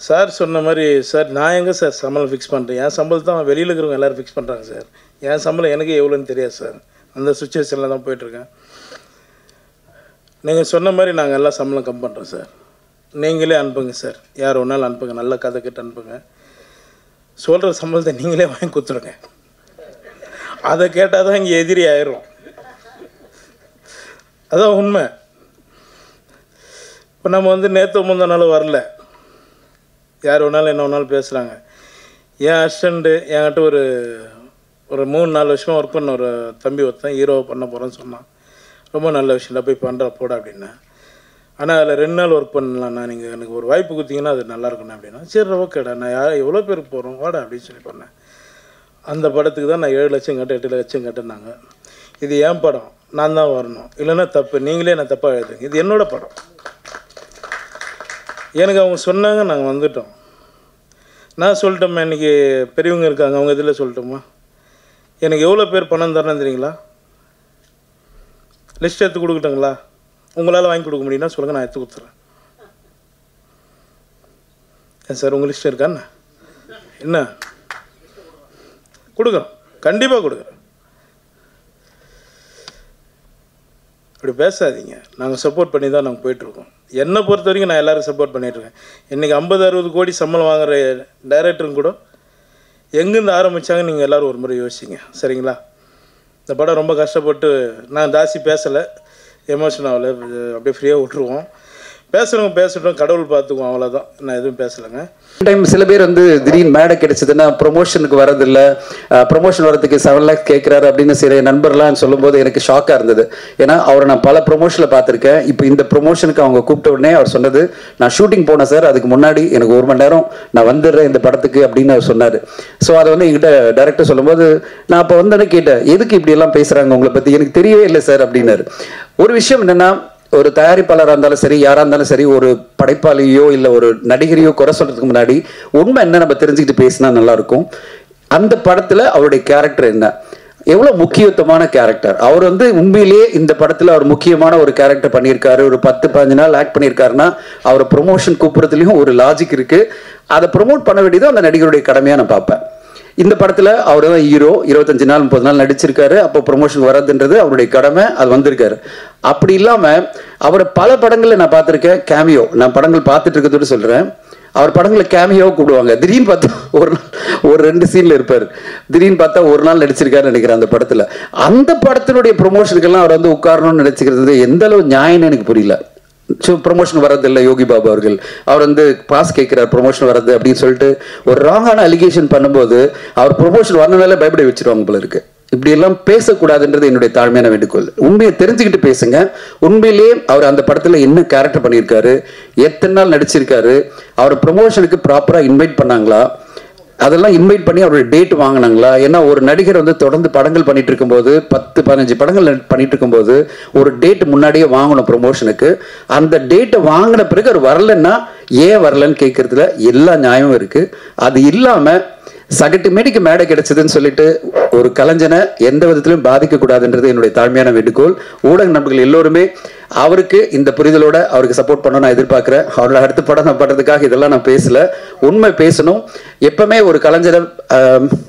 Sir சொன்ன மாதிரி sir நான் எங்கே சார் சம்பளம் ஃபிக்ஸ் பண்ணுறேன்? என் சம்பளம் தான் வெளியில் இருக்கிறவங்க எல்லோரும் ஃபிக்ஸ் பண்ணுறாங்க சார். என் சம்பளம் எனக்கு எவ்வளோன்னு தெரியாது சார். அந்த சுச்சுவேஷனில் தான் போயிட்டுருக்கேன். நீங்கள் சொன்ன மாதிரி நாங்கள் எல்லாம் சம்பளம் கம் பண்ணுறோம் சார். நீங்களே அனுப்புங்க சார், யார் ஒன்றாலும் அனுப்புங்க, நல்ல கதை கிட்ட அனுப்புங்க. சொல்கிற சம்பளத்தை நீங்களே வாங்கி கொடுத்துருங்க. அதை கேட்டால் தான் இங்கே எதிரி ஆயிரும். அதான் உண்மை. இப்போ நம்ம நேற்று முந்தா நாள் வரல, யார் வேணாலும் என்ன வேணாலும் பேசுகிறாங்க. என் அசிஸ்டண்ட்டு என்கிட்ட ஒரு 3-4 வருஷமாக ஒர்க் பண்ண ஒரு தம்பி ஒருத்தன் ஹீரோவை பண்ண போகிறேன்னு சொன்னான். ரொம்ப நல்ல விஷயம், போய் பண்ணுறா போட அப்படின்னா. ஆனால் அதில் 2 நாள் ஒர்க் பண்ணலாம்ண்ணா, நீங்கள் எனக்கு ஒரு வாய்ப்பு கொடுத்தீங்கன்னா அது நல்லாயிருக்குண்ணா அப்படின்னா. சரி ஓகேடா, நான் எவ்வளோ பேருக்கு போகிறோம் வாடா அப்படின்னு சொல்லி பண்ணேன். அந்த படத்துக்கு தான் நான் 7 லட்சம் கட்ட 8 லட்சம் கட்டுனாங்க. இது என் படம், நான் தான் வரணும், இல்லைன்னா தப்பு, நீங்களே நான் தப்பாக எழுதுங்க, இது என்னோட படம். எனக்கு அவங்க சொன்னாங்க, நாங்கள் வந்துட்டோம். நான் சொல்லிட்டோம்மா, இன்றைக்கி பெரியவங்க இருக்காங்க, அவங்க இதில் சொல்லட்டோம்மா. எனக்கு எவ்வளோ பேர் பணம் தரணும் தெரியுங்களா? லிஸ்ட் எடுத்து கொடுக்கட்டுங்களா? உங்களால் வாங்கி கொடுக்க முடியும்னா சொல்லுங்கள், நான் எடுத்து கொடுத்துட்றேன். ஏன் சார் உங்கள் லிஸ்ட் இருக்காண்ணா? என்ன கொடுக்குறோம், கண்டிப்பாக கொடுக்குறோம். அப்படி பேசாதீங்க. நாங்கள் சப்போர்ட் பண்ணி தான் நாங்கள் போயிட்டுருக்கோம். என்னை பொறுத்த வரைக்கும் நான் எல்லோரும் சப்போர்ட் பண்ணிகிட்ருக்கேன். இன்றைக்கி 50-60 கோடி சம்பளம் வாங்குகிற டைரக்டருங்க கூட எங்கேருந்து ஆரம்பித்தாங்க நீங்கள் எல்லோரும் ஒரு முறை யோசிச்சிங்க, சரிங்களா? இந்த படம் ரொம்ப கஷ்டப்பட்டு, நான் ஜாஸ்தி பேசலை, எமோஷன் ஆகலை, அப்படியே ஃப்ரீயாக விட்டுருவோம். பேசுகிறவங்க பேசட்டும், கடவுள் பார்த்துக்குவோம், அவ்வளோதான். நான் எதுவும் பேசலைங்க. டைம் சில பேர் திடீர்னு மேடை கிடைச்சதுன்னா ப்ரொமோஷனுக்கு வரதில்லை, ப்ரொமோஷன் வரதுக்கு 7 lakhs கேட்குறாரு அப்படின்னு சில நண்பர்லாம் சொல்லும்போது எனக்கு ஷாக்காக இருந்தது. ஏன்னா அவரை நான் பல ப்ரொமோஷனில் பார்த்துருக்கேன். இப்போ இந்த ப்ரொமோஷனுக்கு அவங்க கூப்பிட்ட உடனே அவர் சொன்னது, நான் ஷூட்டிங் போனேன் சார், அதுக்கு முன்னாடி எனக்கு 1 மணி நேரம் நான் வந்துடுறேன் இந்த படத்துக்கு அப்படின்னு அவர் சொன்னார். ஸோ அதை என்கிட்ட டைரக்டர் சொல்லும்போது நான் அப்போ வந்தோடனே கேட்டேன், எதுக்கு இப்படியெல்லாம் பேசுகிறாங்க உங்களை பற்றி? எனக்கு தெரியவே இல்லை சார் அப்படின்னாரு. ஒரு விஷயம் என்னென்னா, ஒரு தயாரிப்பாளராக இருந்தாலும் சரி, யாராக இருந்தாலும் சரி, ஒரு படைப்பாளியோ இல்லை ஒரு நடிகரையோ குறை சொல்கிறதுக்கு முன்னாடி உண்மை என்ன நம்ம தெரிஞ்சுக்கிட்டு பேசினா நல்லாயிருக்கும். அந்த படத்தில் அவருடைய கேரக்டர் என்ன, எவ்வளோ முக்கியத்துவமான கேரக்டர், அவர் உண்மையிலேயே இந்த படத்தில் அவர் முக்கியமான ஒரு கேரக்டர் பண்ணியிருக்காரு. ஒரு 10-15 நாள் ஆக்ட் பண்ணியிருக்காருன்னா அவரை ப்ரொமோஷன் கூப்பிட்றதுலையும் ஒரு லாஜிக் இருக்குது. அதை ப்ரொமோட் பண்ண வேண்டியது அந்த நடிகருடைய கடமையாக நான் பார்ப்பேன். இந்த படத்தில் அவர் தான் ஹீரோ, 25 நாள் 30 நாள் நடிச்சிருக்காரு. அப்போ ப்ரொமோஷன் வர்றதுன்றது அவருடைய கடமை, அது வந்திருக்காரு. அப்படி இல்லாமல் அவரை பல படங்களில் நான் பார்த்துருக்கேன். கேமியோ, நான் படங்கள் பார்த்துட்டு இருக்கிறதோடு சொல்கிறேன், அவர் படங்களில் கேமியோவை கூப்பிடுவாங்க. திடீர்னு பார்த்தா ஒரு 2 சீனில் இருப்பார். திடீர்னு பார்த்தா 1 நாள் நடிச்சிருக்காருன்னு நினைக்கிறேன் அந்த படத்தில். அந்த படத்தினுடைய ப்ரொமோஷனுக்கெல்லாம் அவர் உட்காரணும்னு நினச்சிக்கிறது எந்த அளவு நியாயம்னு எனக்கு புரியல. ப்ரொமோஷன் வரதில்லை யோகி பாபு அவர்கள், அவர் பாஸ் கேட்கிறார் ப்ரொமோஷன் வரது அப்படின்னு சொல்லிட்டு ஒரு ராங்கான அலிகேஷன் பண்ணும்போது அவர் ப்ரொமோஷன் வரனால பயப்பட வச்சிருவாங்க போல இருக்கு. இப்படி எல்லாம் பேசக்கூடாதுன்றது என்னுடைய தாழ்மையான வேண்டுகோள். உண்மையை தெரிஞ்சுக்கிட்டு பேசுங்க. உண்மையிலேயே அவர் அந்த படத்தில் என்ன கேரக்டர் பண்ணியிருக்காரு, எத்தனை நாள் நடிச்சிருக்காரு, அவர் ப்ரொமோஷனுக்கு ப்ராப்பராக இன்வைட் பண்ணாங்களா, அதெல்லாம் இன்வைட் பண்ணி அவருடைய டேட் வாங்கினாங்களா? ஏன்னா ஒரு நடிகர் தொடர்ந்து படங்கள் பண்ணிட்டு இருக்கும்போது 10-15 படங்கள் பண்ணிட்டு இருக்கும்போது ஒரு டேட் முன்னாடியே வாங்கணும் ப்ரொமோஷனுக்கு. அந்த டேட்டை வாங்கின பிறகு அவர் வரலன்னா ஏன் வரலன்னு கேட்கறதுல எல்லா நியாயமும் இருக்கு. அது இல்லாம சகட்டு மேடிக்கு மேடை கிடைச்சதுன்னு சொல்லிட்டு ஒரு கலைஞனை எந்த விதத்திலும் பாதிக்கக்கூடாதுன்றது என்னுடைய தாழ்மையான வேண்டுகோள். ஊடக நண்பர்கள் எல்லோருமே அவருக்கு இந்த புரிதலோட அவருக்கு சப்போர்ட் பண்ண நான் எதிர்பார்க்கிறேன். அவரோட அடுத்த படம் நான் பண்றதுக்காக இதெல்லாம் நான் பேசல, உண்மை பேசணும். எப்பவுமே ஒரு கலைஞரை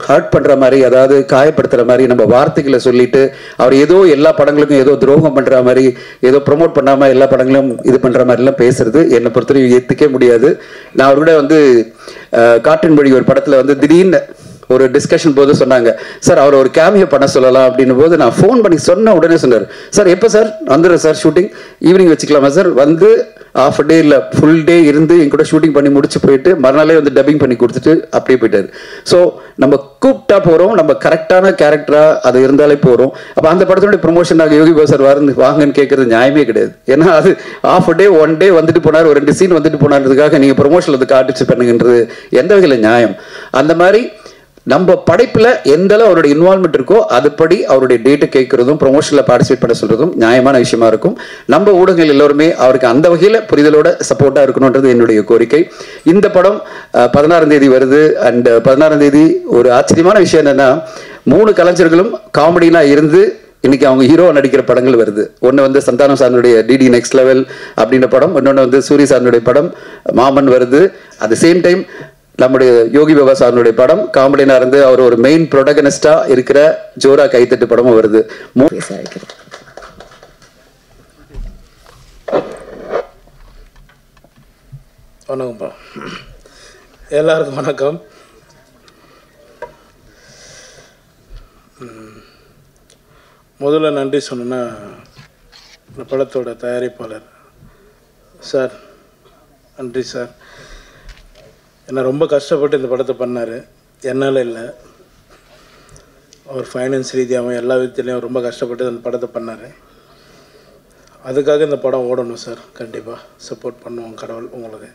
ஹர்ட் பண்ற மாதிரி, அதாவது காயப்படுத்துற மாதிரி நம்ம வார்த்தைகளை சொல்லிட்டு அவர் ஏதோ எல்லா படங்களுக்கும் ஏதோ துரோகம் பண்ற மாதிரி, ஏதோ ப்ரொமோட் பண்ணாம எல்லா படங்களும் இது பண்ற மாதிரி எல்லாம் பேசுறது என்னை பொறுத்தவரைக்கும் ஏத்துக்கவே முடியாது. நான் அவர்கூட காற்றின் மொழி ஒரு படத்துல திடீர்னு ஒரு டிஸ்கஷன் போது சொன்னாங்க, சார் அவர் ஒரு கேமியோ பண்ண சொல்லலாம் அப்படின்னு போது நான் ஃபோன் பண்ணி சொன்ன உடனே சொன்னார், சார் எப்போ சார் வந்துடுறேன் சார், ஷூட்டிங் ஈவினிங் வச்சுக்கலாமா சார், ½ டே இல்லை ஃபுல் டே இருந்து என் கூட ஷூட்டிங் பண்ணி முடிச்சு போயிட்டு மறுநாளே டப்பிங் பண்ணி கொடுத்துட்டு அப்படியே போயிட்டாரு. ஸோ நம்ம கூப்பிட்டா போகிறோம், நம்ம கரெக்டான கேரக்டராக அது இருந்தாலே போகிறோம். அப்போ அந்த படத்தினுடைய ப்ரொமோஷனாக யோகி பாபு சார் வாங்கன்னு கேட்கறது நியாயமே கிடையாது. ஏன்னா அது ½ டே 1 டே வந்துட்டு போனார், ஒரு 2 சீன் வந்துட்டு போனான்றதுக்காக நீங்கள் ப்ரொமோஷனில் காட்டிச்சு பண்ணுங்கன்றது எந்த வகையில் நியாயம்? அந்த மாதிரி நம்ம படைப்பில் எந்த அளவு அவருடைய இன்வால்மெண்ட் இருக்கோ அதுபடி அவருடைய டேட்டை கேட்கறதும் ப்ரொமோஷனில் பார்ட்டிசிபேட் பண்ண சொல்றதும் நியாயமான விஷயமா இருக்கும். நம்ம ஊடகங்கள் எல்லோருமே அவருக்கு அந்த வகையில் புரிதலோட சப்போர்ட்டாக இருக்கணுன்றது என்னுடைய கோரிக்கை. இந்த படம் 16ஆம் தேதி வருது. அண்ட் 16ஆம் தேதி ஒரு ஆச்சரியமான விஷயம் என்னன்னா, 3 கலைஞர்களும் காமெடினா இருந்து இன்னைக்கு அவங்க ஹீரோ நடிக்கிற படங்கள் வருது. ஒன்று வந்து சந்தானம் சாரனுடைய டிடி நெக்ஸ்ட் லெவல் அப்படின்ற படம், இன்னொன்று வந்து சூரிய சாரனுடைய படம் மாமன் வருது. அட் த சேம் டைம் நம்முடைய யோகி பாபா சாரனுடைய படம் காமெடினா இருந்து அவர் ஒரு மெயின் ப்ரொடகனிஸ்டா இருக்கிற ஜோரா கைத்தட்டு படமும் வருது. வணக்கம்ப்பா, எல்லாருக்கும் வணக்கம். முதல்ல நன்றி சொன்னேன்னா இந்த படத்தோட தயாரிப்பாளர் சார், நன்றி சார். என்னை ரொம்ப கஷ்டப்பட்டு இந்த படத்தை பண்ணார், என்னால் இல்லை. அவர் ஃபைனான்ஸ் ரீதியாகவும் எல்லா விதத்துலேயும் ரொம்ப கஷ்டப்பட்டு அந்த படத்தை பண்ணார். அதுக்காக இந்த படம் ஓடணும் சார், கண்டிப்பாக சப்போர்ட் பண்ணுவோம் கடவுள் உங்களுக்கு.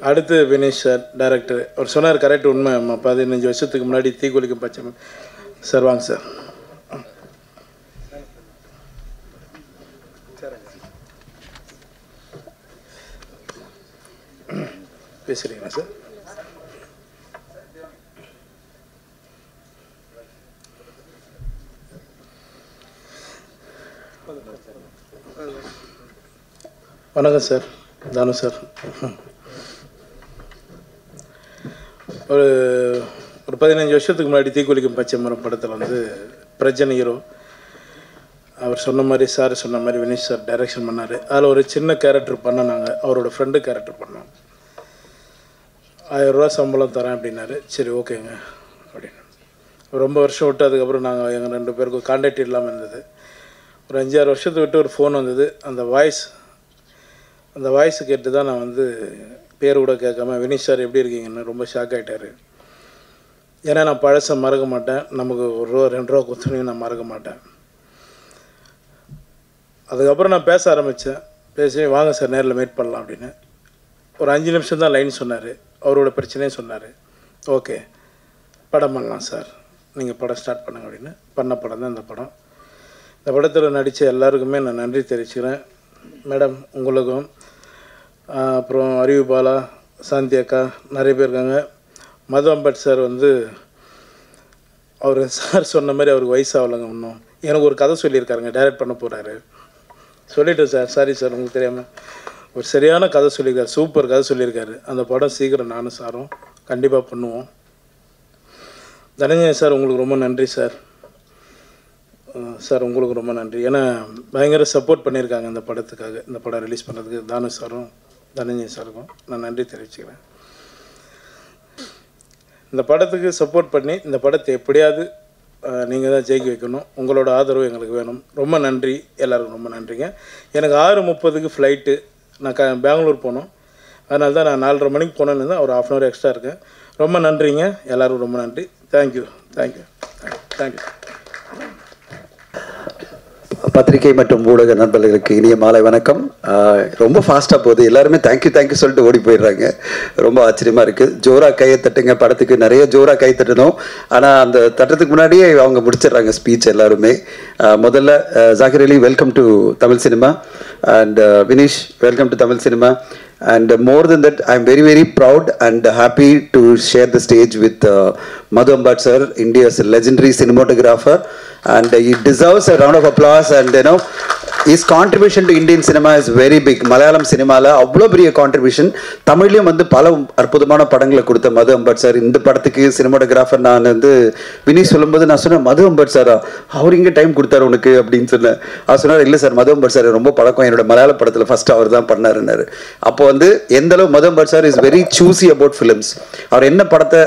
அடுத்து வினேஷ் சார் டைரக்டர், அவர் சொன்னார் கரெக்ட், உண்மை. 15 வருஷத்துக்கு முன்னாடி தீக்குளிக்கும் பச்சை சார். வாங்க சார். பேசுகிறீங்களா சார்? வணக்கம் சார், தானு சார். ஒரு 15 வருஷத்துக்கு முன்னாடி தீக்குளிக்கும் பச்சை மரம் படத்தில் வந்து பிரஜன் ஹீரோ. அவர் சொன்ன மாதிரி, சார் சொன்ன மாதிரி வினேஷ் சார் டைரக்ஷன் பண்ணார். அதில் ஒரு சின்ன கேரக்டர் பண்ணோம் நாங்கள், அவரோட ஃப்ரெண்டு கேரக்டர் பண்ணோம். 1000 ரூபா சம்பளம் தரேன் அப்படின்னாரு. சரி ஓகேங்க அப்படின்னு ரொம்ப வருஷம் விட்டு அதுக்கப்புறம் நாங்கள் எங்கள் 2 பேருக்கும் கான்டாக்ட் இல்லாமல் இருந்தது. ஒரு 5-6 வருஷத்தை விட்டு ஒரு ஃபோன் வந்தது. அந்த வாய்ஸ் கேட்டு தான் நான் வந்து பேர் கூட கேட்காம வினீஷ் சார் எப்படி இருக்கீங்கன்னு ரொம்ப ஷாக் ஆகிட்டார். ஏன்னா நான் பழசை மறக்க மாட்டேன், நமக்கு 1 ரூபா 2 ரூபா கொடுத்துனே நான் மறக்க மாட்டேன். அதுக்கப்புறம் நான் பேச ஆரம்பித்தேன். பேசி வாங்க சார் நேரில் மீட் பண்ணலாம் அப்படின்னு. ஒரு 5 நிமிஷம் தான் லைன் சொன்னார், அவரோட பிரச்சனையும் சொன்னார். ஓகே படம் பண்ணலாம் சார், நீங்கள் படம் ஸ்டார்ட் பண்ணுங்க அப்படின்னு. பண்ண படம் தான் இந்த படம். இந்த படத்தில் நடித்த எல்லாருக்குமே நான் நன்றி தெரிவிச்சுக்கிறேன். மேடம் உங்களுக்கும், அப்புறம் அறிவு பாலா, சாந்தி அக்கா, நிறைய பேர் இருக்காங்க. மது அம்பட் சார் வந்து அவர் சார் சொன்ன மாதிரி அவருக்கு வயசாகலைங்க இன்னும். எனக்கு ஒரு கதை சொல்லியிருக்காருங்க, டைரக்ட் பண்ண போகிறாரு. சொல்லிவிட்டேன் சார், சாரி சார் உங்களுக்கு தெரியாமல். ஒரு சரியான கதை சொல்லியிருக்காரு, சூப்பர் கதை சொல்லியிருக்காரு. அந்த படம் சீக்கிரம் நானும் சாரும் கண்டிப்பாக பண்ணுவோம். தனஞ்சயன் சார் உங்களுக்கு ரொம்ப நன்றி சார். சார் உங்களுக்கு ரொம்ப நன்றி. ஏன்னா பயங்கர சப்போர்ட் பண்ணியிருக்காங்க இந்த படத்துக்காக, இந்த படம் ரிலீஸ் பண்ணுறதுக்கு. தானு சாரும் தனஞ்சயன் சாருக்கும் நான் நன்றி தெரிவிச்சுக்கிறேன். இந்த படத்துக்கு சப்போர்ட் பண்ணி இந்த படத்தை எப்படியாவது நீங்கள் தான் ஜெயிக்க வைக்கணும். உங்களோட ஆதரவு எங்களுக்கு வேணும். ரொம்ப நன்றி, எல்லாருக்கும் ரொம்ப நன்றிங்க. எனக்கு 6:30க்கு ஃப்ளைட்டு. நான் பெங்களூர் போனோம், அதனால தான் நான் 4:30 மணிக்கு போனேன்னு தான் ஒரு 1/2 hour எக்ஸ்ட்ரா இருக்கேன். ரொம்ப நன்றிங்க, எல்லோரும் ரொம்ப நன்றி. தேங்க்யூ. பத்திரிகை மற்றும் ஊடக நண்பர்களுக்கு இனிய மாலை வணக்கம். ரொம்ப ஃபாஸ்ட்டாக போகுது, எல்லாருமே தேங்க்யூ சொல்லிட்டு ஓடி போயிடுறாங்க. ரொம்ப ஆச்சரியமாக இருக்குது. ஜோரா கையை தட்டுங்க படத்துக்கு நிறைய ஜோரா கை தட்டணும். ஆனால் அந்த தட்டுறதுக்கு முன்னாடியே அவங்க முடிச்சிடுறாங்க ஸ்பீச் எல்லாருமே. முதல்ல Zakir Ali, welcome to Tamil cinema. And Vineesh, welcome to Tamil cinema. And more than that, I am very, very proud and happy to share the stage with Madhu Ambat sir, India's legendary cinematographer, and he deserves a round of applause. And you know, his contribution to Indian cinema is very big. Malayalam cinema la avlo periya contribution. Tamiliyum vandu pala arpudhamana padangala kodutha Madhu Ambat sir. Indha padathukku cinematographer naan vandu Vinesh solumbodhu na sonna Madhu Ambat sir avaru inga time kodutharu unakku appdin sonna. Avaru sonnaru illa sir, Madhu Ambat sir romba palakam, enoda Malayalam padathula first avaru dhaan pannaru naru. Appo வந்து எந்த அளவு Madhu Ambat sir is very choosy about films. அவர் என்ன படத்தை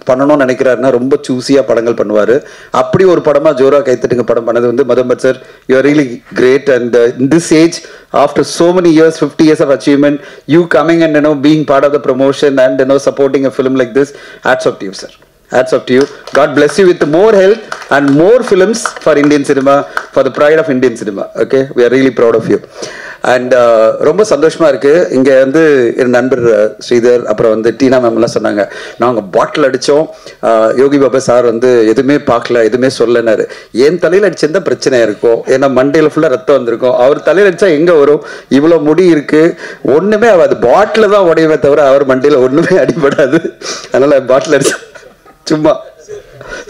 பண்ணணும்னு நினைக்கிறாருன்னா ரொம்ப சூஸியா படங்கள் பண்ணுவார். அப்படி ஒரு படமா ஜோரா கைத்தட்டுங்க படம் பண்ணது வந்து Madhu Ambat sir. You are really great. And in this age, after so many years, 50 years of achievement, you coming and being part of the promotion and supporting a film like this, hats off to you sir. Hats off to you. God bless you with more health and more films for Indian cinema, for the pride of Indian cinema. Okay, we are really proud of you. And ரொம்ப சந்தோஷமாக இருக்குது. இங்கே வந்து என் நண்பர் ஸ்ரீதர், அப்புறம் வந்து டீனா மேம்லாம் சொன்னாங்க, நாங்கள் பாட்டில் அடித்தோம், யோகி பாபா சார் வந்து எதுவுமே பார்க்கல, எதுவுமே சொல்லனாரு. என் தலையில் அடிச்சிருந்தா பிரச்சனையாக இருக்கும், ஏன்னா மண்டையில் ஃபுல்லாக ரத்தம் வந்திருக்கும். அவர் தலையில் அடித்தா எங்கே வரும்? இவ்வளோ முடி இருக்குது, ஒன்றுமே ஆகாது. பாட்டில் தான் உடையவே தவிர அவர் மண்டையில் ஒன்றுமே அடிபடாது. அதனால் பாட்டில் அடிச்சா சும்மா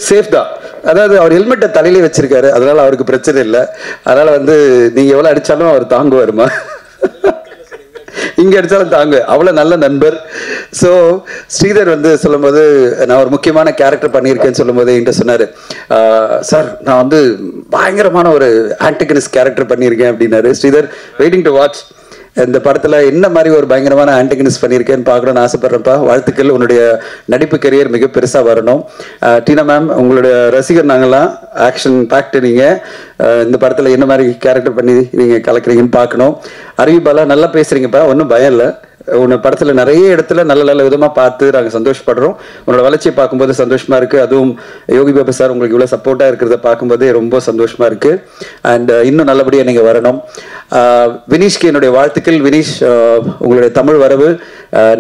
சேஃப் தான். அதாவது அவர் ஹெல்மெட்டை தலையிலே வச்சிருக்காரு, அதனால அவருக்கு பிரச்சனை இல்லை. அதனால வந்து நீங்க எவ்வளவு அடிச்சாலும் அவர் தாங்குவாருமா, இங்க அடிச்சாலும் தாங்க, அவ்வளவு நல்ல நண்பர். ஸோ ஸ்ரீதர் வந்து சொல்லும்போது நான் ஒரு முக்கியமான கேரக்டர் பண்ணியிருக்கேன்னு சொல்லும்போது என்கிட்ட சொன்னாரு, சார் நான் வந்து பயங்கரமான ஒரு ஆன்டகனிஸ்ட் கேரக்டர் பண்ணியிருக்கேன் அப்படின்னாரு. Sridhar, waiting to watch. இந்த படத்துல என்ன மாதிரி ஒரு பயங்கரமான ஆன்டகனிஸ்ட் பண்ணியிருக்கேன்னு பார்க்கணும்னு ஆசைப்படுறப்பா. வாழ்த்துக்கள், உன்னுடைய நடிப்பு கரியர் மிக பெருசா வரணும். டீனா மேம், உங்களுடைய ரசிகர் நாங்கெல்லாம். ஆக்ஷன் பேக்ட் நீங்க. இந்த படத்துல என்ன மாதிரி கேரக்டர் பண்ணி நீங்க கலக்குறீங்கன்னு பார்க்கணும். அருவி பாலா, நல்லா பேசுறீங்கப்பா, ஒன்றும் பயம் இல்லை. உன்னை படத்துல நிறைய இடத்துல நல்ல நல்ல விதமா பார்த்து நாங்கள் சந்தோஷப்படுறோம். உன்னோட வளர்ச்சியை பார்க்கும்போது சந்தோஷமா இருக்கு. அதுவும் யோகி பாபு சார் உங்களுக்கு இவ்வளவு சப்போர்ட்டா இருக்கிறத பார்க்கும்போதே ரொம்ப சந்தோஷமா இருக்கு. அண்ட் இன்னும் நல்லபடியா நீங்க வரணும். வினீஷ்க்கு என்னுடைய வாழ்த்துக்கள். வினீஷ், உங்களுடைய தமிழ் வரவு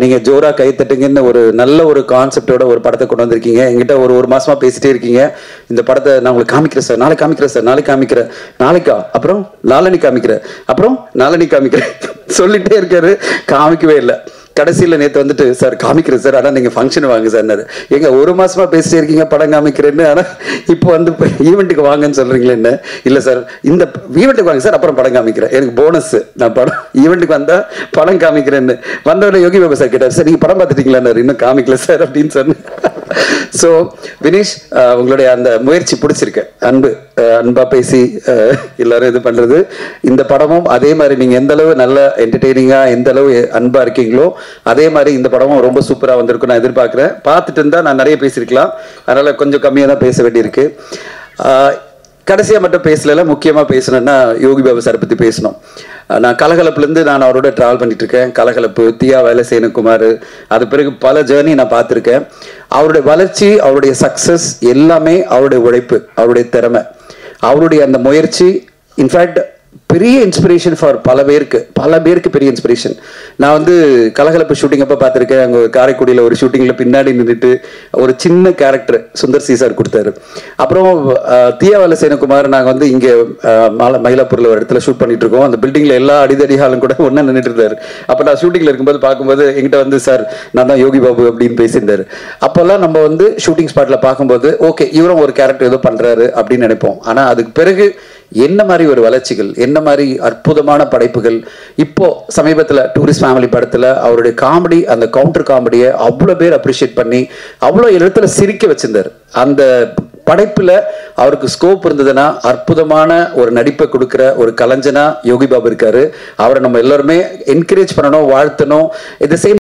நீங்க ஜோரா கை தட்டுங்கன்னு ஒரு நல்ல ஒரு கான்செப்டோட ஒரு படத்தை கொண்டு வந்திருக்கீங்க. என்கிட்ட ஒரு மாசமா பேசிட்டே இருக்கீங்க, இந்த படத்தை நான் உங்களுக்கு காமிக்கிறேன் சார், நாளைக்கு காமிக்கிறேன் சார், நாளைக்கு காமிக்கிறேன், நாளைக்கா, அப்புறம் நாளனி காமிக்கிறேன், அப்புறம் நாளனி காமிக்கிறேன் சொல்லிட்டே இருக்காரு, காமிக்கவே இல்லை. கடைசியில் நேற்று வந்துட்டு, சார் காமிக்கிறேன் சார், ஆனால் நீங்கள் ஃபங்க்ஷன் வாங்க சார். எங்க ஒரு மாசமா பேசிட்டே இருக்கீங்க படம் காமிக்கிறேன்னு, ஆனால் இப்போ வந்து ஈவெண்ட்டுக்கு வாங்கன்னு சொல்றீங்களே என்ன? இல்லை சார், இந்த ஈவெண்ட்டுக்கு வாங்க சார், அப்புறம் படம் காமிக்கிறேன், எனக்கு போனஸ், நான் படம் ஈவெண்ட்டுக்கு வந்தா படம் காமிக்கிறேன்னு. வந்தவரை யோகி பாபு சார் கேட்டார், சார் நீங்கள் படம் பார்த்துட்டீங்களான்னு. இன்னும் காமிக்கல சார் அப்படின்னு சொன்னேன். ஸோ வினீஷ், உங்களுடைய அந்த முயற்சி பிடிச்சிருக்கு. அன்பா பேசி எல்லாரும் இது பண்றது. இந்த படமும் அதே மாதிரி நீங்க எந்த அளவு நல்ல என்டர்டெய்னிங்கா, எந்த அளவு அன்பா இருக்கீங்களோ அதே மாதிரி இந்த படமும் ரொம்ப சூப்பரா வந்திருக்கும் நான் எதிர்பார்க்கிறேன். பார்த்துட்டு இருந்தா நான் நிறைய பேசியிருக்கலாம், அதனால கொஞ்சம் கம்மியா தான் பேச வேண்டியிருக்கு. கடைசியாக மட்டும் பேசல, முக்கியமாக பேசணும்னா யோகி பாபு சார் பற்றி பேசணும். நான் கலகலப்புலேருந்து நான் அவரோட ட்ராவல் பண்ணிட்டு இருக்கேன். கலகலப்பு, தியா வேலசேனகுமார், அது பிறகு பல ஜேர்னி நான் பார்த்துருக்கேன். அவருடைய வளர்ச்சி, அவருடைய சக்ஸஸ் எல்லாமே அவருடைய உழைப்பு, அவருடைய திறமை, அவருடைய அந்த முயற்சி. இன்ஃபேக்ட் பெரிய இன்ஸ்பிரேஷன் ஃபார் பல பேருக்கு பெரிய இன்ஸ்பிரேஷன். நான் வந்து கலகலப்பு ஷூட்டிங் அப்போ பார்த்துருக்கேன். அங்கே காரைக்குடியில் ஒரு ஷூட்டிங்கில் பின்னாடி நின்றுட்டு ஒரு சின்ன கேரக்டர் சுந்தர் சி சார் கொடுத்தாரு. அப்புறம் தியா வேலசேனகுமார், நாங்கள் வந்து இங்கே மயிலாப்பூரில் ஒரு இடத்துல ஷூட் பண்ணிட்டு இருக்கோம். அந்த பில்டிங்கில் எல்லா அடிதடி ஹாலும் கூட ஒன்றா நின்றுட்டு இருந்தார். அப்போ நான் ஷூட்டிங்கில் இருக்கும்போது பார்க்கும்போது என்கிட்ட வந்து, சார் நான் தான் யோகி பாபு அப்படின்னு பேசியிருந்தார். அப்போல்லாம் நம்ம வந்து ஷூட்டிங் ஸ்பாட்டில் பார்க்கும்போது ஓகே இவரும் ஒரு கேரக்டர் ஏதோ பண்ணுறாரு அப்படின்னு நினைப்போம். ஆனால் அதுக்கு பிறகு என்ன மாதிரி ஒரு வளர்ச்சிகள், என்ன மாதிரி அற்புதமான படைப்புகள். இப்போ சமீபத்தில் டூரிஸ்ட் ஃபேமிலி படத்தில் அவருடைய காமெடி, அந்த கவுண்டர் காமெடியை அவ்வளோ பேர் அப்ரிஷியேட் பண்ணி அவ்வளோ இடத்துல சிரிக்க வச்சிருந்தார். அந்த படைப்புல அவருக்கு ஸ்கோப் இருந்ததுன்னா அற்புதமான ஒரு நடிப்பை கொடுக்கிற ஒரு கலைஞனா யோகி பாபு இருக்காரு. அவரை நம்ம எல்லாருமே என்கரேஜ் பண்ணணும், வாழ்த்தணும். இந்த சேம்